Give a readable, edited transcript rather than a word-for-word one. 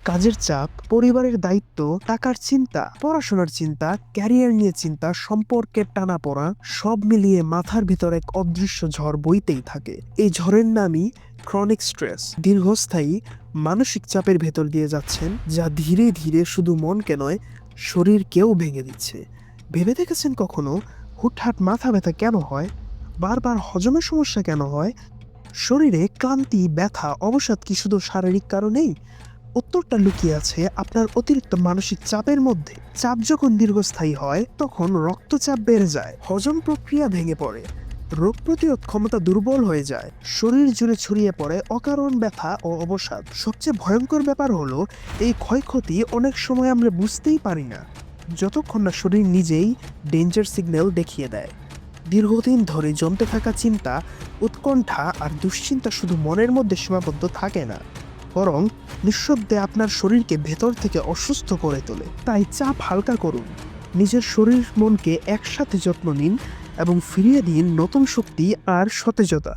কাজের চাপ, পরিবারের দায়িত্ব, টাকার চিন্তা, পড়াশোনার চিন্তা, ক্যারিয়ার নিয়ে চিন্তা, সম্পর্কের টানাপোড়া সব মিলিয়ে মাথার ভিতর এক অদৃশ্য ঝড় বইতেই থাকে। এই ঝড়ের নামই ক্রনিক স্ট্রেস। দীর্ঘস্থায়ী মানসিক চাপের ভেতর দিয়ে যাচ্ছেন, যা ধীরে ধীরে শুধু মনকে নয়, শরীরকেও ভেঙে দিচ্ছে। ভেবে দেখেছেন কখনো হুটহাট মাথা ব্যথা কেন হয়? বারবার হজমের সমস্যা কেন হয়? শরীরে ক্লান্তি, ব্যথা, অবসাদ কি শুধু শারীরিক কারণেই? উত্তরটা লুকিয়ে আছে আপনার অতিরিক্ত মানসিক চাপের মধ্যে। চাপ যখন দীর্ঘস্থায়ী হয় তখন রক্তচাপ বেড়ে যায়, হজম প্রক্রিয়া ভেঙে পড়ে, রোগ প্রতিরোধ ক্ষমতা দুর্বল হয়ে যায়, শরীর জুড়ে ছড়িয়ে পড়ে অকারণ ব্যথা ও অবসাদ। সবচেয়ে ভয়ঙ্কর ব্যাপার হলো এই ক্ষয়ক্ষতি অনেক সময় আমরা বুঝতেই পারি না, যতক্ষণ না শরীর নিজেই ডেঞ্জার সিগন্যাল দেখিয়ে দেয়। দীর্ঘদিন ধরে জমতে থাকা চিন্তা, উৎকণ্ঠা আর দুশ্চিন্তা শুধু মনের মধ্যে সীমাবদ্ধ থাকে না, বরং নিঃশব্দে আপনার শরীরকে ভেতর থেকে অসুস্থ করে তোলে। তাই চাপ হালকা করুন, নিজের শরীর মনকে একসাথে যত্ন নিন এবং ফিরিয়ে দিন নতুন শক্তি আর সতেজতা।